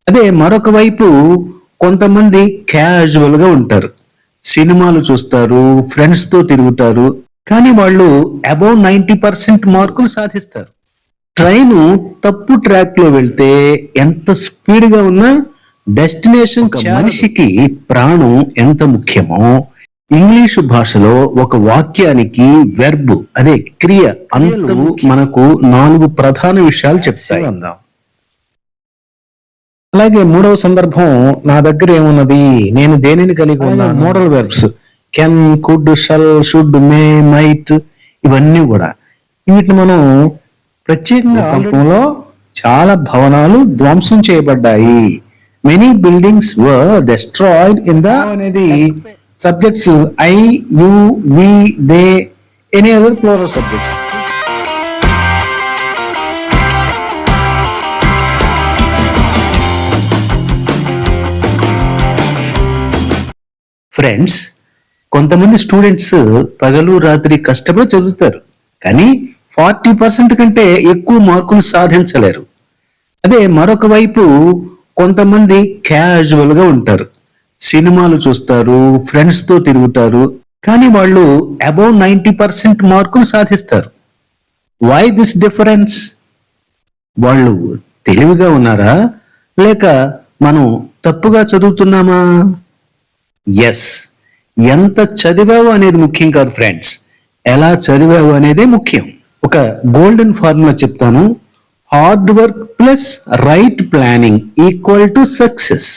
అదే మరొక వైపు కొంతమంది క్యాజువల్ గా ఉంటారు. సినిమాలు చూస్తారు, ఫ్రెండ్స్ తో తిరుగుతారు, కానీ వాళ్ళు అబౌవ్ 90% మార్కులు సాధిస్తారు. ట్రైను తప్పు ట్రాక్ లో వెళ్తే ఎంత స్పీడ్ గా ఉన్నా డెస్టినేషన్ మనిషికి ప్రాణం ఎంత ముఖ్యమో ఇంగ్లీషు భాషలో ఒక వాక్యానికి వెర్బ్ అదే క్రియ అంత మనకు 4 ప్రధాన విషయాలు చెప్తాయి. అలాగే మూడవ సందర్భం నా దగ్గర ఏమున్నది, నేను దేనిని కలిగి ఉన్నాను. Model verbs can, could, shall, should, May, might ఇవన్నీ కూడా వీటిని మనం ప్రత్యేకంగా కంపంలో చాలా భవనాలు ధ్వంసం చేయబడ్డాయి. Many buildings were destroyed in the అనేది subjects I, you, we, they, any other plural subjects. Friends, కొంతమంది స్టూడెంట్స్ పగలు రాత్రి కష్టపడి చదువుతారు, కానీ 40% కంటే ఎక్కువ మార్కులు సాధించలేరు. అదే మరొక వైపు కొంతమంది క్యాజువల్ గా ఉంటారు. సినిమాలు చూస్తారు, ఫ్రెండ్స్ తో తిరుగుతారు, కానీ వాళ్ళు అబౌవ్ 90% మార్కులు సాధిస్తారు. Why this difference? వాళ్ళు తెలివిగా ఉన్నారా, లేక మనం తప్పుగా చదువుతున్నామా? ఎస్, ఎంత చదివావు అనేది ముఖ్యం కాదు ఫ్రెండ్స్, ఎలా చదివావు అనేదే ముఖ్యం. ఒక గోల్డెన్ ఫార్ములా చెప్తాను. Hard work plus right planning equal to success.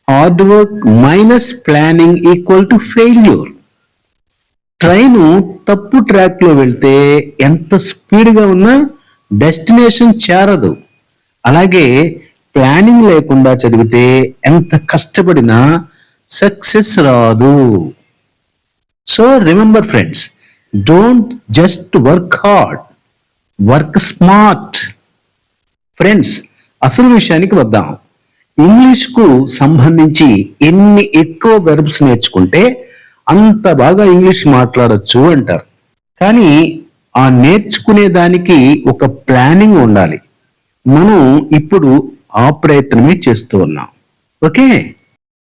Hard work minus planning equal to failure. Train తప్పు ట్రాక్ లో వెళ్తే ఎంత స్పీడ్ గా ఉన్నా డెస్టినేషన్ చేరదు. అలాగే ప్లానింగ్ లేకుండా చదివితే ఎంత కష్టపడినా సక్సెస్ రాదు. So remember friends, don't just work hard, work smart. Friends, అసలు విషయానికి వద్దాం. ఇంగ్లీష్కు సంబంధించి ఎన్ని ఎక్కువ వెర్బ్స్ నేర్చుకుంటే అంత బాగా ఇంగ్లీష్ మాట్లాడొచ్చు అంటారు. కానీ ఆ నేర్చుకునే దానికి ఒక ప్లానింగ్ ఉండాలి. మనం ఇప్పుడు ఆ ప్రయత్నమే చేస్తూ ఉన్నాం. ఓకే,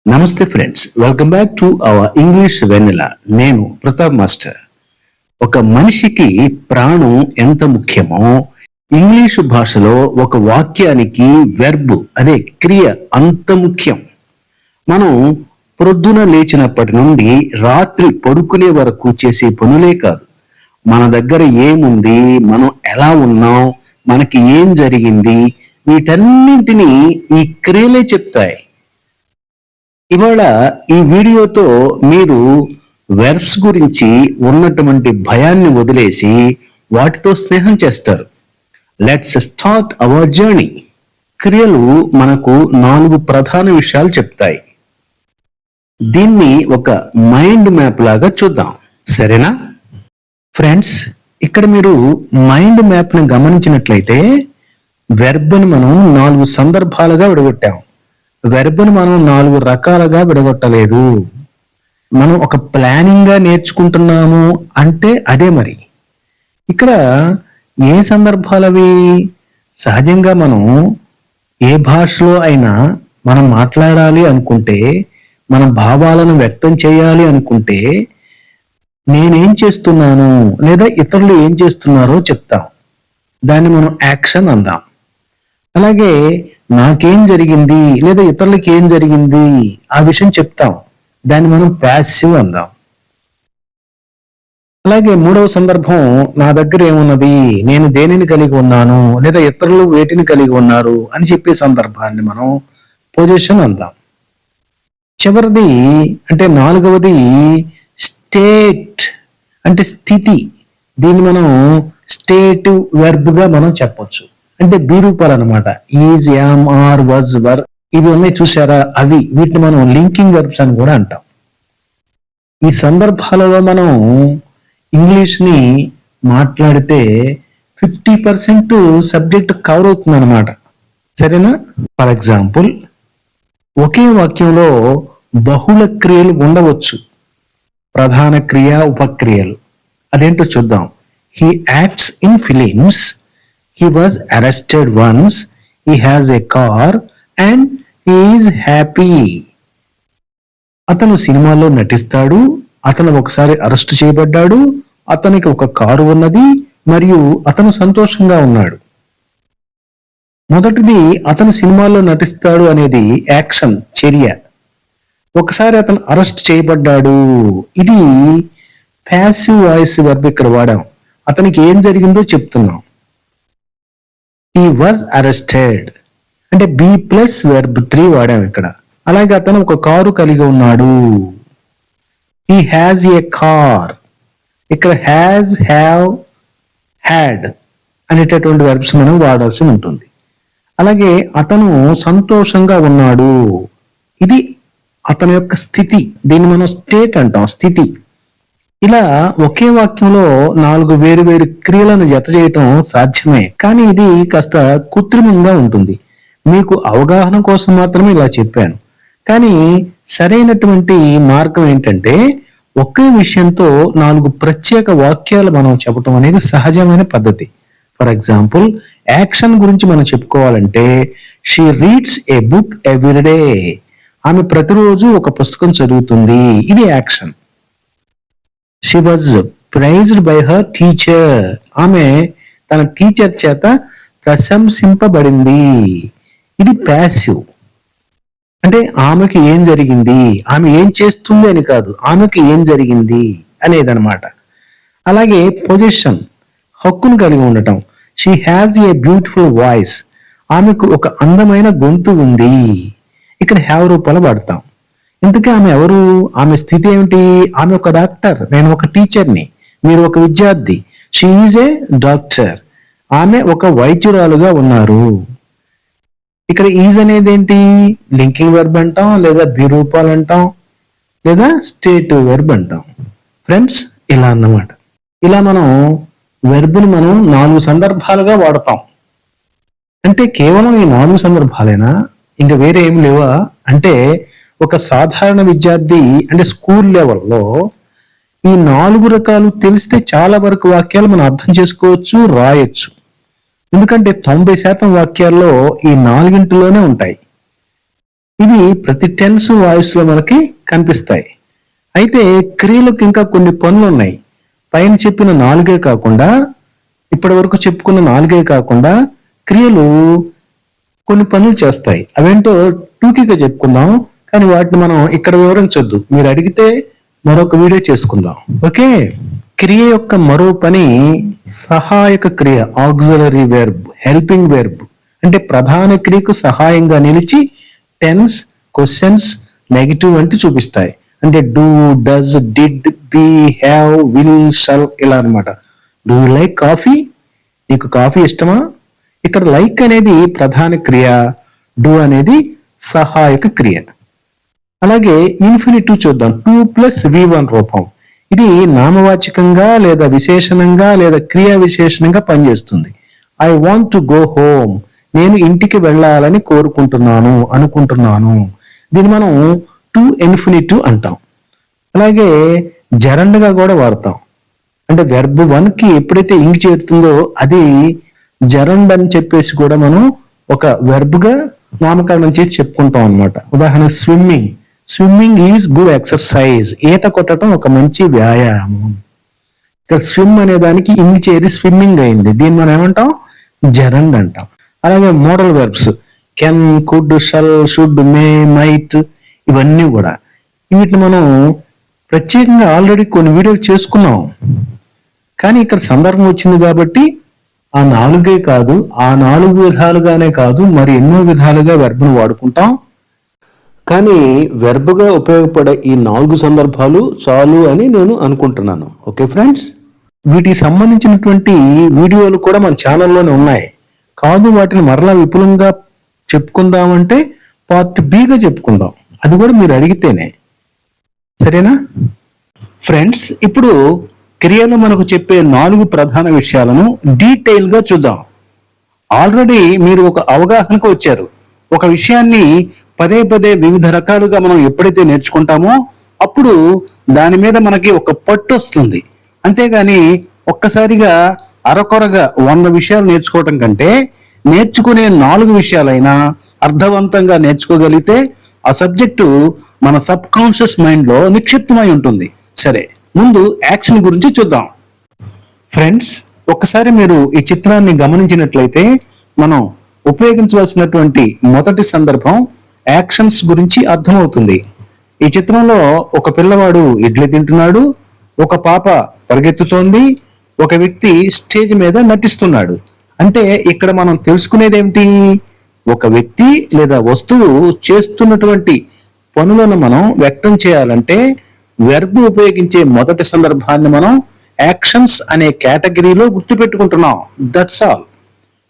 నమస్తే friends, welcome back to our English Vennela. నేను ప్రతాప్ మాస్టర్. ఒక మనిషికి ప్రాణం ఎంత ముఖ్యమో ఇంగ్లీషు భాషలో ఒక వాక్యానికి వెర్బ్ అదే క్రియ అంత ముఖ్యం. మనం ప్రొద్దున లేచినప్పటి నుండి రాత్రి పడుకునే వరకు చేసే పనులే కాదు, మన దగ్గర ఏముంది, మనం ఎలా ఉన్నాం, మనకి ఏం జరిగింది, వీటన్నింటినీ ఈ క్రియలే చెప్తాయి. ఇవాళ ఈ వీడియోతో మీరు వెర్బ్స్ గురించి ఉన్నటువంటి భయాన్ని వదిలేసి వాటితో స్నేహం చేస్తారు. Let's start our journey. క్రియలు మనకు 4 ప్రధాన విషయాలు చెప్తాయి. దీన్ని ఒక మైండ్ మ్యాప్ లాగా చూద్దాం, సరేనా? ఫ్రెండ్స్, ఇక్కడ మీరు మైండ్ మ్యాప్ ని గమనించినట్లయితే వెర్బ్ని మనం 4 సందర్భాలుగా విడగొట్టాం. వెర్బ్ని మనం 4 రకాలుగా విడగొట్టలేదు. మనం ఒక ప్లానింగ్ గా నేర్చుకుంటున్నాము అంటే అదే. మరి ఇక్కడ ఏ సందర్భాలవి? సహజంగా మనం ఏ భాషలో అయినా మనం మాట్లాడాలి అనుకుంటే, మన భావాలను వ్యక్తం చేయాలి అనుకుంటే నేనేం చేస్తున్నాను లేదా ఇతరులు ఏం చేస్తున్నారో చెప్తాం. దాన్ని మనం యాక్షన్ అందాం. అలాగే నాకేం జరిగింది లేదా ఇతరులకి ఏం జరిగింది ఆ విషయం చెప్తాం. దాన్ని మనం ప్యాసివ్ అందాం. అలాగే మూడవ సందర్భం నా దగ్గర ఏమున్నది, నేను దేనిని కలిగి ఉన్నాను లేదా ఇతరులు వేటిని కలిగి ఉన్నారు అని చెప్పే సందర్భాన్ని మనం పొజిషన్ అందాం. చివరిది అంటే 4వది స్టేట్ అంటే స్థితి. దీన్ని మనం స్టేటివ్ వెర్బ్ గా మనం చెప్పొచ్చు. అంటే బి రూపాలు అనమాట. ఈజ్, యామ్, ఆర్, వాజ్, వర్ ఇవి ఉన్నాయి చూసారా, అవి. వీటిని మనం లింకింగ్ వెర్బ్స్ అని కూడా అంటాం. ఈ సందర్భాలలో మనం ఇంగ్లీష్ ని మాట్లాడితే 50% సబ్జెక్ట్ కవర్ అవుతుంది అనమాట, సరేనా? ఫర్ ఎగ్జాంపుల్, ఒకే వాక్యంలో బహుళ క్రియలు ఉండవచ్చు, ప్రధాన క్రియ, ఉపక్రియలు. అదేంటో చూద్దాం. He acts in films, he was arrested once, he has a car and is happy. అతను సినిమాలో నటిస్తాడు, అతను ఒకసారి అరెస్ట్ చేయబడ్డాడు, అతనికి ఒక కారు ఉన్నది మరియు అతను సంతోషంగా ఉన్నాడు. మొదటిది అతను సినిమాలో నటిస్తాడు అనేది యాక్షన్, చర్య. ఒకసారి అతను అరెస్ట్ చేయబడ్డాడు, ఇది ప్యాసివ్ వాయిస్ వర్బ్ ఇక్కడ వాడాం. అతనికి ఏం జరిగిందో చెప్తున్నాం. హీ వాజ్ అరెస్టెడ్ అంటే బి ప్లస్ వెర్బ్ 3 వాడాం ఇక్కడ. అలాగే అతను ఒక కారు కలిగి ఉన్నాడు. He has a car. ఇక్కడ హ్యాజ్, హ్యావ్, హ్యాడ్ అనేటటువంటి వెర్బ్స్ మనం వాడాల్సి ఉంటుంది. అలాగే అతను సంతోషంగా ఉన్నాడు, ఇది అతని యొక్క స్థితి. దీన్ని మనం స్టేట్ అంటాం, స్థితి. ఇలా ఒకే వాక్యంలో 4 వేరు వేరు క్రియలను జత చేయటం సాధ్యమే, కానీ ఇది కాస్త కృత్రిమంగా ఉంటుంది. మీకు అవగాహన కోసం మాత్రమే ఇలా చెప్పాను. కానీ సరైనటువంటి మార్గం ఏంటంటే ఒకే విషయంతో 4 ప్రత్యేక వాక్యాలు మనం చెప్పటం అనేది సహజమైన పద్ధతి. ఫర్ ఎగ్జాంపుల్, యాక్షన్ గురించి మనం చెప్పుకోవాలంటే she reads a book every day. ఆమె ప్రతిరోజు ఒక పుస్తకం చదువుతుంది, ఇది action. She was prized by her teacher. ఆమె తన టీచర్ చేత ప్రశంసింపబడింది, ఇది ప్యాసివ్. అంటే ఆమెకి ఏం జరిగింది, ఆమె ఏం చేస్తుంది అని కాదు, ఆమెకి ఏం జరిగింది అనేదన్నమాట. అలాగే పొజిషన్, హక్కును కలిగి ఉండటం. She has a beautiful voice. ఆమెకు ఒక అందమైన గొంతు ఉంది. ఇక్కడ హ్యావ్ రూపాలు వాడతాం. ఇంతకీ ఆమె ఎవరు, ఆమె స్థితి ఏమిటి? ఆమె ఒక డాక్టర్, నేను ఒక టీచర్ని, మీరు ఒక విద్యార్థి. She is a doctor. ఆమె ఒక వైద్యురాలుగా ఉన్నారు. ఇక్కడ ఈజ్ అనేది ఏంటి? లింకింగ్ వెర్బ్ అంటాం, లేదా బి రూపాలు అంటాం, లేదా స్టేటివ్ వెర్బ్ అంటాం. ఫ్రెండ్స్, ఇలా అన్నమాట. ఇలా మనం వెర్బ్ని మనం 4 సందర్భాలుగా వాడతాం. అంటే కేవలం ఈ 4 సందర్భాలేనా, ఇంకా వేరే ఏమి లేవా అంటే, ఒక సాధారణ విద్యార్థి అంటే స్కూల్ లెవెల్లో ఈ 4 రకాలు తెలిస్తే చాలా వరకు వాక్యాలు మనం అర్థం చేసుకోవచ్చు, రాయొచ్చు. ఎందుకంటే 90% వాక్యాల్లో ఈ 4ంటిలోనే ఉంటాయి. ఇవి ప్రతి టెన్స్ వాయిస్ లో మనకి కనిపిస్తాయి. అయితే క్రియలకు ఇంకా కొన్ని పనులు ఉన్నాయి. పైన చెప్పిన 4 కాకుండా, ఇప్పటి వరకు చెప్పుకున్న 4 కాకుండా క్రియలు కొన్ని పనులు చేస్తాయి. అవేంటో టూకీగా చెప్పుకుందాం, కానీ వాటిని మనం ఇక్కడ వివరించొద్దు. మీరు అడిగితే మరొక వీడియో చేసుకుందాం. ఓకే. క్రియ యొక్క మరో పని సహాయక క్రియ, ఆక్సిలరీ వెర్బ్, హెల్పింగ్ వెర్బ్. అంటే ప్రధాన క్రియకు సహాయంగా నిలిచి టెన్స్, క్వశ్చన్స్, నెగటివ్ అంటే చూపిస్తాయి. అంటే do, does, did, be, have, will, shall ఇలా అన్నమాట. Do you like coffee? నీకు కాఫీ ఇష్టమా? ఇక్కడ లైక్ అనేది ప్రధాన క్రియ, డూ అనేది సహాయక క్రియ. అలాగే ఇన్ఫినిటివ్ చూద్దాం. 2+V1 రూపం. ఇది నామవాచకంగా లేదా విశేషణంగా లేదా క్రియా విశేషణంగా పనిచేస్తుంది. I want to go home. నేను ఇంటికి వెళ్ళాలని కోరుకుంటున్నాను, అనుకుంటున్నాను. దీన్ని మనం టు ఇన్ఫినిటివ్ అంటాం. అలాగే జరండగా కూడా వాడతాం. అంటే వెర్బ్ 1కి ఎప్పుడైతే ఇంగ్ చేరుతుందో అది జరండ్ అని చెప్పేసి కూడా మనం ఒక వెర్బ్ గా నామకరణం చేసి చెప్పుకుంటాం అనమాట. ఉదాహరణ swimming. Swimming is good exercise. ఈత కొట్టడం ఒక మంచి వ్యాయామం. ఇక్కడ స్విమ్ అనే దానికి ఇంగ్ చేరి స్విమ్మింగ్ అయింది. దీన్ని మనం ఏమంటాం? జరండ్ అంటాం. అలాగే model verbs can, could, shall, should, May, might ఇవన్నీ కూడా. వీటిని మనం ప్రత్యేకంగా ఆల్రెడీ కొన్ని వీడియోలు చేసుకున్నాం. కానీ ఇక్కడ సందర్భం వచ్చింది కాబట్టి ఆ 4 కాదు, ఆ 4 విధాలుగానే కాదు, మరి ఎన్నో విధాలుగా వెర్బ్ను వాడుకుంటాం. కానీ వెర్బ్గా ఉపయోగపడే ఈ 4 సందర్భాలు చాలు అని నేను అనుకుంటున్నాను. ఓకే ఫ్రెండ్స్, వీటికి సంబంధించినటువంటి వీడియోలు కూడా మన ఛానల్లోనే ఉన్నాయి. కాదు వాటిని మరలా విపులంగా చెప్పుకుందామంటే పార్ట్ బిగా చెప్పుకుందాం. అది కూడా మీరు అడిగితేనే. సరేనా ఫ్రెండ్స్? ఇప్పుడు క్రియలో మనకు చెప్పే 4 ప్రధాన విషయాలను డీటెయిల్ గా చూద్దాం. ఆల్రెడీ మీరు ఒక అవగాహనకు వచ్చారు. ఒక విషయాన్ని పదే పదే వివిధ రకాలుగా మనం ఎప్పుడైతే నేర్చుకుంటామో అప్పుడు దాని మీద మనకి ఒక పట్టు వస్తుంది. అంతేగాని ఒక్కసారిగా అరకొరగా 100 విషయాలు నేర్చుకోవటం కంటే నేర్చుకునే 4 విషయాలైనా అర్థవంతంగా నేర్చుకోగలిగితే ఆ సబ్జెక్టు మన సబ్ కాన్షియస్ మైండ్ లో నిక్షిప్తమై ఉంటుంది. సరే, ముందు యాక్షన్ గురించి చూద్దాం. ఫ్రెండ్స్, ఒక్కసారి మీరు ఈ చిత్రాన్ని గమనించినట్లయితే మనం ఉపయోగించవలసినటువంటి మొదటి సందర్భం యాక్షన్స్ గురించి అర్థమవుతుంది. ఈ చిత్రంలో ఒక పిల్లవాడు ఇడ్లీ తింటున్నాడు, ఒక పాప పరిగెత్తుతోంది, ఒక వ్యక్తి స్టేజ్ మీద నటిస్తున్నాడు. అంటే ఇక్కడ మనం తెలుసుకునేది ఏమిటి? ఒక వ్యక్తి లేదా వస్తువు చేస్తున్నటువంటి పనులను మనం వ్యక్తం చేయాలంటే వెర్బ్ ఉపయోగించే మొదటి సందర్భాన్ని మనం యాక్షన్స్ అనే కేటగిరీలో గుర్తుపెట్టుకుంటున్నాం. That's all.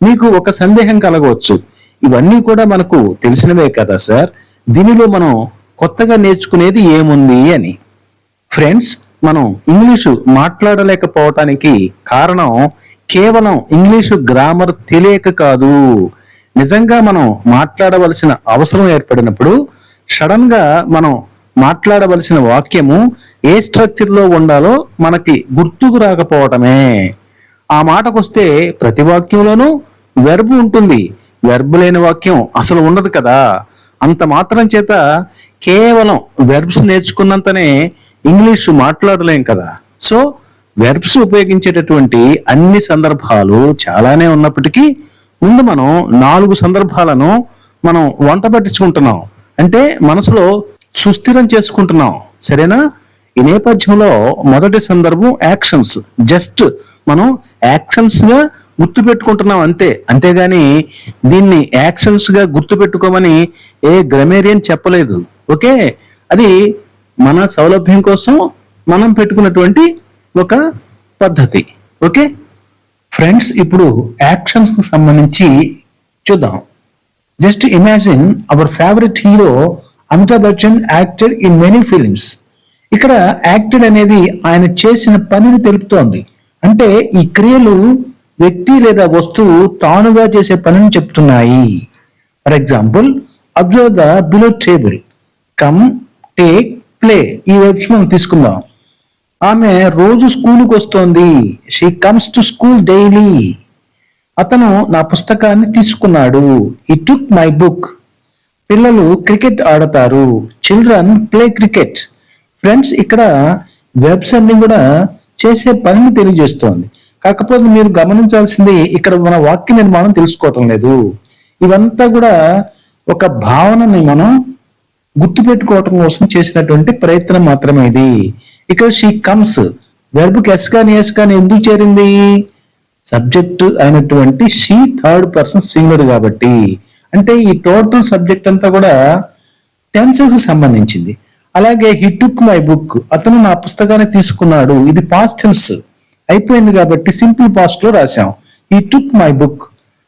మీకు ఒక సందేహం కలగవచ్చు, ఇవన్నీ కూడా మనకు తెలిసినవే కదా సార్, దీనిలో మనం కొత్తగా నేర్చుకునేది ఏముంది అని. ఫ్రెండ్స్, మనం ఇంగ్లీషు మాట్లాడలేకపోవటానికి కారణం కేవలం ఇంగ్లీషు గ్రామర్ తెలియక కాదు. నిజంగా మనం మాట్లాడవలసిన అవసరం ఏర్పడినప్పుడు సడన్ గా మనం మాట్లాడవలసిన వాక్యము ఏ స్ట్రక్చర్ లో ఉండాలో మనకి గుర్తుకు రాకపోవటమే. ఆ మాటకొస్తే ప్రతి వాక్యంలోనూ వెర్బ్ ఉంటుంది, వెర్బ్ లేని వాక్యం అసలు ఉండదు కదా. అంత మాత్రం చేత కేవలం వెర్బ్స్ నేర్చుకున్నంతనే ఇంగ్లీషు మాట్లాడలేం కదా. సో వెర్బ్స్ ఉపయోగించేటటువంటి అన్ని సందర్భాలు చాలానే ఉన్నప్పటికీ ముందు మనం 4 సందర్భాలను మనం వంట పట్టించుకుంటున్నాం, అంటే మనసులో సుస్థిరం చేసుకుంటున్నాం. సరేనా? ఈ నేపథ్యంలో మొదటి సందర్భం యాక్షన్స్. జస్ట్ మనం యాక్షన్స్ గా గుర్తు పెట్టుకుంటున్నాం అంతే. అంతేగాని దీన్ని యాక్షన్స్ గా గుర్తు పెట్టుకోమని ఏ గ్రామేరియన్ చెప్పలేదు. ఓకే, అది మన సౌలభ్యం కోసం మనం పెట్టుకున్నటువంటి ఒక పద్ధతి. ఓకే ఫ్రెండ్స్, ఇప్పుడు యాక్షన్స్ కి సంబంధించి చూద్దాం. Just imagine our favourite hero Amitabh Bachchan acted in many films. ఇక్కడ యాక్టెడ్ అనేది ఆయన చేసిన పనిని తెలుపుతోంది. అంటే ఈ క్రియలు వ్యక్తి లేదా వస్తువు తానుగా చేసే పనిని చెప్తున్నాయి. For example, observe the below table, come, take, play. ఈ వర్బ్స్ మనం తీసుకుందాం. ఆమె రోజు స్కూలుకు వస్తోంది. She comes to school daily. అతను నా పుస్తకాన్ని తీసుకున్నాడు. He took my book. పిల్లలు క్రికెట్ ఆడతారు. Children play cricket. ఫ్రెండ్స్, ఇక్కడ వెబ్స్ అన్ని కూడా చేసే పనిని తెలియజేస్తోంది. కాకపోతే మీరు గమనించాల్సింది ఇక్కడ మన వాక్య నిర్మాణం తెలుసుకోవటం లేదు. ఇవంతా కూడా ఒక భావనని మనం గుర్తుపెట్టుకోవటం కోసం చేసినటువంటి ప్రయత్నం మాత్రమే ఇది. ఇక్కడ షీ కమ్స్ వెర్బ్కి ఎస్ కానీ ఎస్ కానీ ఎందుకు చేరింది? సబ్జెక్ట్ అయినటువంటి షీ థర్డ్ పర్సన్ సింగులర్ కాబట్టి. అంటే ఈ టోటల్ సబ్జెక్ట్ అంతా కూడా టెన్సెస్ కి సంబంధించింది. అలాగే హీ టుక్ మై బుక్, అతను నా పుస్తకాన్ని తీసుకున్నాడు. ఇది పాస్ట్ టెన్స్ అయిపోయింది కాబట్టి సింపుల్ పాస్ట్ లో రాశాం, హీ టుక్ మై బుక్.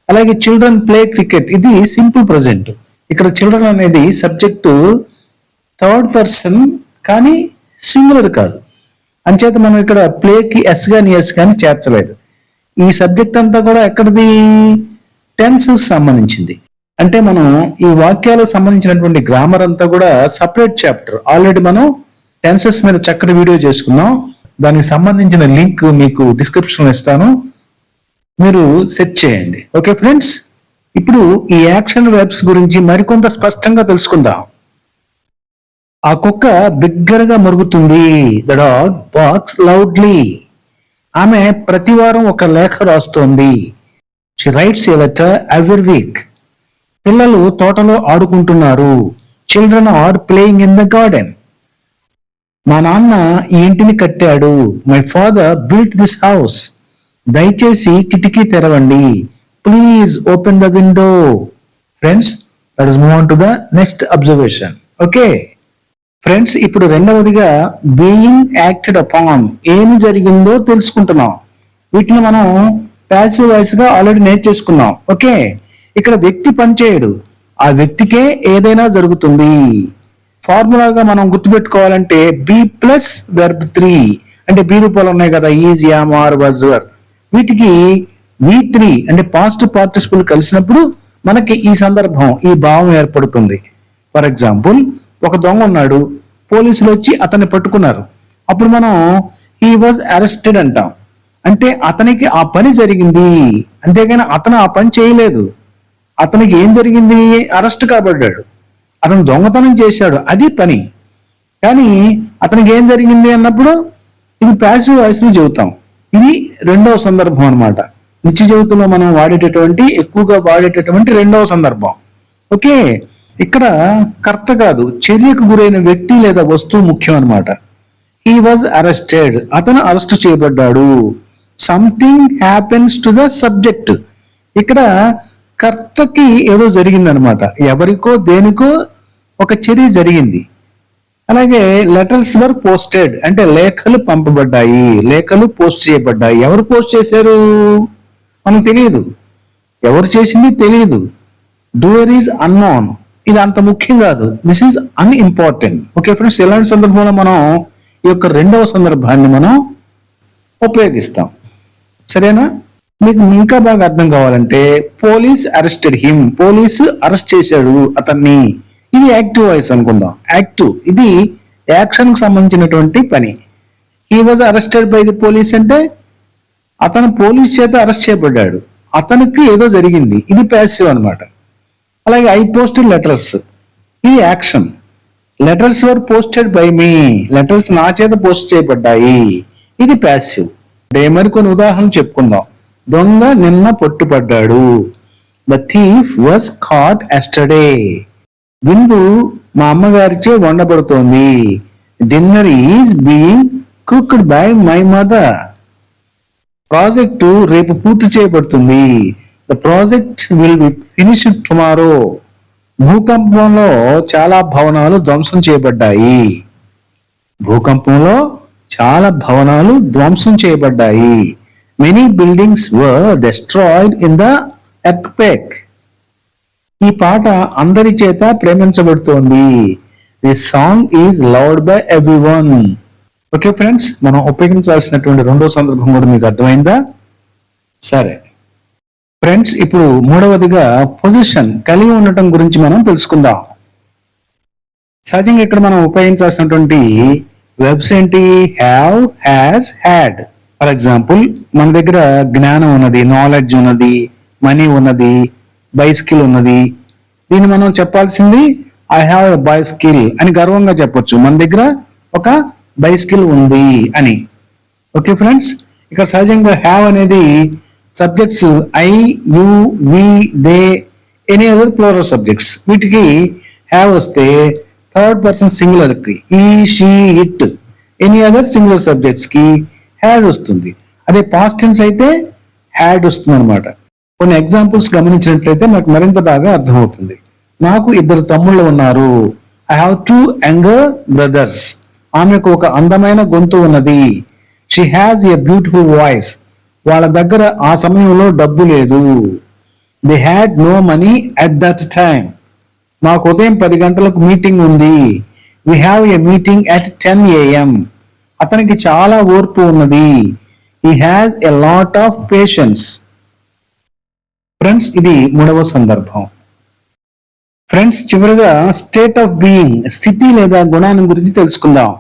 అలాగే చిల్డ్రన్ ప్లే క్రికెట్, ఇది సింపుల్ ప్రజెంట్. ఇక్కడ చిల్డ్రన్ అనేది సబ్జెక్టు థర్డ్ పర్సన్ కానీ సింగులర్ కాదు. అంచేత మనం ఇక్కడ ప్లేకి ఎస్ గాని ఎస్ గాని చేర్చలేదు. ఈ సబ్జెక్ట్ అంతా కూడా ఎక్కడిది? టెన్స్ సంబంధించింది. అంటే మనం ఈ వాక్యాలకు సంబంధించినటువంటి గ్రామర్ అంతా కూడా సపరేట్ చాప్టర్. ఆల్రెడీ మనం టెన్సెస్ మీద చక్కటి వీడియో చేసుకున్నాం. దానికి సంబంధించిన లింక్ మీకు డిస్క్రిప్షన్ ఇస్తాను, మీరు సెట్ చేయండి. ఓకే ఫ్రెండ్స్, ఇప్పుడు ఈ యాక్షన్ వెర్బ్స్ గురించి మరికొంత స్పష్టంగా తెలుసుకుందాం. ఆ కుక్క బిగ్గరగా మరుగుతుంది. The dog barks loudly. ఆమె ప్రతివారం ఒక లేఖ రాస్తోంది. She writes a letter every week. పిల్లలు తోటలో ఆడుకుంటున్నారు. Children are playing in the garden. మా నాన్న ఈ ఇంటిని కట్టాడు. My father built this house. దయచేసి కిటికీ తెరవండి. Please open the window. Friends, let us move on to the next observation. Okay friends, ఇప్పుడు రెండవదిగా బీయింగ్ యాక్టెడ్ అపాన్, ఏమి జరిగిందో తెలుసుకుంటున్నాం. వీటిని మనం ప్యాసివ్ వాయిస్ గా ఆల్రెడీ నేర్చేసుకున్నాం. ఓకే, ఇక్కడ వ్యక్తి పనిచేయడు, ఆ వ్యక్తికే ఏదైనా జరుగుతుంది. ఫార్ములాగా మనం గుర్తుపెట్టుకోవాలంటే బి ప్లస్ వెర్బ్ 3, అంటే బి రూపాలు ఉన్నాయి కదా, ఈజ్, యామ్, ఆర్, వాజ్, వర్. వీటికి V3 అంటే పాస్ట్ పార్టిసిపుల్ కలిసినప్పుడు మనకి ఈ సందర్భం, ఈ భావం ఏర్పడుతుంది. ఫర్ ఎగ్జాంపుల్, ఒక దొంగ ఉన్నాడు, పోలీసులు వచ్చి అతన్ని పట్టుకున్నారు. అప్పుడు మనం హీ వాజ్ అరెస్టెడ్ అంటాం. అంటే అతనికి ఆ పని జరిగింది, అంతేగాని అతను ఆ పని చేయలేదు. అతనికి ఏం జరిగింది? అరెస్ట్ కాబడ్డాడు. అతను దొంగతనం చేశాడు, అది పని. కానీ అతనికి ఏం జరిగింది అన్నప్పుడు ఇది ప్యాసివ్ వాయిస్ ని చెబుతాం. ఇది రెండవ సందర్భం అన్నమాట. నిత్య జీవితంలో మనం ఎక్కువగా వాడేటటువంటి రెండవ సందర్భం. ఓకే, ఇక్కడ కర్త కాదు, చర్యకు గురైన వ్యక్తి లేదా వస్తువు ముఖ్యం అన్నమాట. హీ వాజ్ అరెస్టెడ్, అతను అరెస్ట్ చేయబడ్డాడు. Something happens to the subject, ఇక్కడ కర్తకి ఏదో జరిగిందనమాట. ఎవరికో దేనికో ఒక చర్య జరిగింది. అలాగే లెటర్స్ వర్ పోస్టెడ్ అంటే లేఖలు పంపబడ్డాయి, లేఖలు పోస్ట్ చేయబడ్డాయి. ఎవరు పోస్ట్ చేశారు మనకు తెలియదు, ఎవరు చేసింది తెలియదు. డూయర్ ఈజ్ అన్నోన్, ఇది అంత ముఖ్యం కాదు. This is unimportant. Okay friends, ఇలాంటి సందర్భంలో మనం ఈ యొక్క రెండవ సందర్భాన్ని మనం ఉపయోగిస్తాం. సరేనా? మీకు ఇంకా బాగా అర్థం కావాలంటే police arrested him, police arrest చేశాడు అతన్ని. ఇది యాక్టివ్ వాయిస్ అనుకుందాం. యాక్టివ్, ఇది యాక్షన్ కి సంబంధించినటువంటి పని. He was arrested by the police అంటే అతను పోలీస్ చేత అరెస్ట్ చేయబడ్డాడు, అతనికి ఏదో జరిగింది. ఇది ప్యాసివ్ అన్నమాట. అలాగే ఐ పోస్టెడ్ లెటర్స్, ఇది action. Letters were posted by me, letters నా చేత పోస్ట్ చేయబడ్డాయి, ఇది ప్యాసివ్. మరి కొన్ని ఉదాహరణలు చెప్పుకుందాం. దొంగ నిన్న పట్టుపడ్డాడు. The thief was caught yesterday. విందు మా అమ్మగారిచే వండబడుతోంది. Dinner is being cooked by my mother. Project రేపు పూర్తి చేయబడుతుంది. The project will be finished tomorrow. భూకంపంలో చాలా భవనాలు ధ్వంసం చేయబడ్డాయి. భూకంపంలో చాలా భవనాలు ధ్వంసం చేయబడ్డాయి. Many buildings were destroyed in the earthquake. ఈ పాట అందరి చేత ప్రేమించబడుతోంది. The song is loved by everyone. Okay friends, మనం ఉపయోగించాల్సినటువంటి రెండో సందర్భం కూడా మీకు అర్థమైందా? సరే ఫ్రెండ్స్, ఇప్పుడు మూడవదిగా పొజిషన్ కలిగి ఉండటం గురించి మనం తెలుసుకుందాం. సహజంగా ఇక్కడ మనం ఉపయోగించాల్సినటువంటి వెర్బ్స్ ఏంటి? Have, has, had. For example, మన దగ్గర జ్ఞానం ఉన్నది, నాలెడ్జ్ ఉన్నది, మనీ ఉన్నది, బైస్కిల్ ఉన్నది. దీన్ని మనం చెప్పాల్సింది ఐ హ్యావ్ ఎ బైస్కిల్ అని గర్వంగా చెప్పొచ్చు, మన దగ్గర ఒక బైస్కిల్ ఉంది అని. ఓకే ఫ్రెండ్స్, ఇక్కడ సహజంగా హ్యావ్ అనేది subjects I, you, we, they, any other plural subjects. వీటికి హ్యావ్ వస్తే థర్డ్ పర్సన్ సింగులర్ కి he, she, it, any other singular subjects కి హ్యాడ్ వస్తుంది. అదే పాస్ట్ టెన్స్ అయితే హ్యాడ్ వస్తుంది అనమాట. కొన్ని ఎగ్జాంపుల్స్ గమనించినట్లయితే నాకు మరింత బాగా అర్థమవుతుంది. నాకు 2 తమ్ముళ్ళు ఉన్నారు. I have 2 younger brothers. ఆమెకు ఒక అందమైన గొంతు ఉన్నది. She has a beautiful voice. వాళ్ళ దగ్గర ఆ సమయంలో డబ్బు లేదు. They had no money at that time. మాకు ఉదయం 10 గంటలకు మీటింగ్ ఉంది. We have a meeting at 10 AM. అతనికి చాలా ఓర్పు ఉన్నది. He has a lot of patience. Friends, ఇది మూడవ సందర్భం. ఫ్రెండ్స్, చివరిగా స్టేట్ ఆఫ్ బీయింగ్, స్థితి లేదా గుణాన్ని గురించి తెలుసుకుందాం.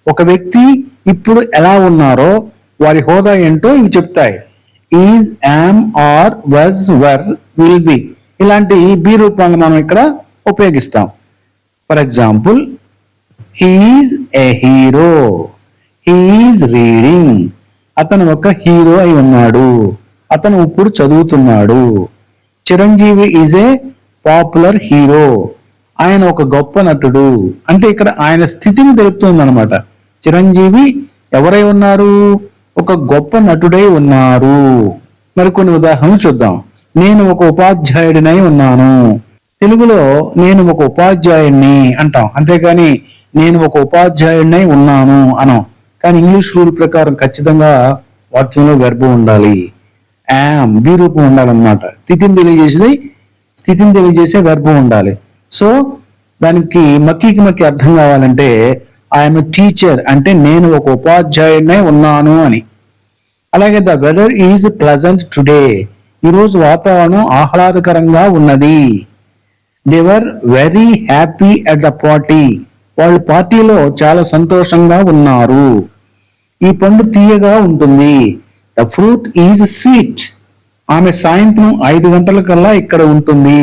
ఒక వ్యక్తి ఇప్పుడు ఎలా ఉన్నారో వారి హోదా ఏంటో ఇవి చెప్తాయి. Is, am, are, was, were, will be ఇలాంటి బి రూపాలను మనం ఇక్కడ ఉపయోగిస్తాం. For example, he is a hero. He is reading. అతను ఒక హీరో అయి ఉన్నాడు. అతను ఇప్పుడు చదువుతున్నాడు. Chiranjeevi is a popular hero. ఆయన ఒక గొప్ప నటుడు. అంటే ఇక్కడ ఆయన స్థితిని తెలుపుతుంది అనమాట. చిరంజీవి ఎవరై ఉన్నారు? ఒక గొప్ప నటుడై ఉన్నారు. మరికొన్ని ఉదాహరణలు చూద్దాం. నేను ఒక ఉపాధ్యాయుడినై ఉన్నాను. తెలుగులో నేను ఒక ఉపాధ్యాయుడిని అంటాం, అంతేకాని నేను ఒక ఉపాధ్యాయుడినై ఉన్నాను అనం. కానీ ఇంగ్లీష్ రూల్ ప్రకారం ఖచ్చితంగా వాక్యంలో వెర్బ్ ఉండాలి. యామ్, బి రూపం ఉండాలన్నమాట. స్థితిని తెలియజేసే వెర్బ్ ఉండాలి. సో దానికి మక్కి అర్థం కావాలంటే ఐఎమ్ టీచర్ అంటే నేను ఒక ఉపాధ్యాయుడినై ఉన్నాను అని. అలాగే the weather is pleasant today. ఈరోజు వాతావరణం ఆహ్లాదకరంగా ఉన్నది. They were very happy at the party. వాళ్ళు పార్టీలో చాలా సంతోషంగా ఉన్నారు. ఈ పండు తీయగా ఉంటుంది. The fruit is sweet. ఆమె సాయంత్రం 5 గంటలకల్లా ఇక్కడ ఉంటుంది.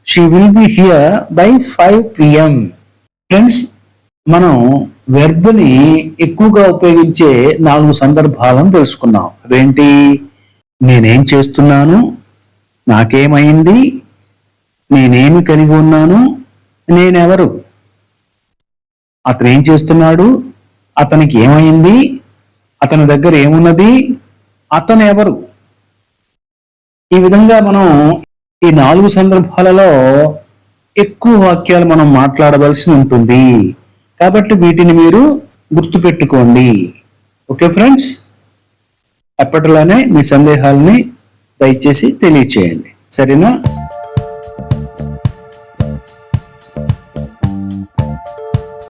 She will be here by 5 PM. Friends, మనం వెర్బ్ని ఎక్కువగా ఉపయోగించే 4 సందర్భాలను తెలుసుకున్నాం. అవేంటి? నేనేం చేస్తున్నాను, నాకేమైంది, నేనేమి కలిగి ఉన్నాను, నేనెవరు. అతను ఏం చేస్తున్నాడు, అతనికి ఏమైంది, అతని దగ్గర ఏమున్నది, అతను ఎవరు. ఈ విధంగా మనం ఈ 4 సందర్భాలలో ఎక్కువ వాక్యాలు మనం మాట్లాడవలసి ఉంటుంది. కాబట్టి వీటిని మీరు గుర్తుపెట్టుకోండి. ఓకే ఫ్రెండ్స్, ఎప్పటిలానే మీ సందేహాలని దయచేసి తెలియచేయండి. సరేనా?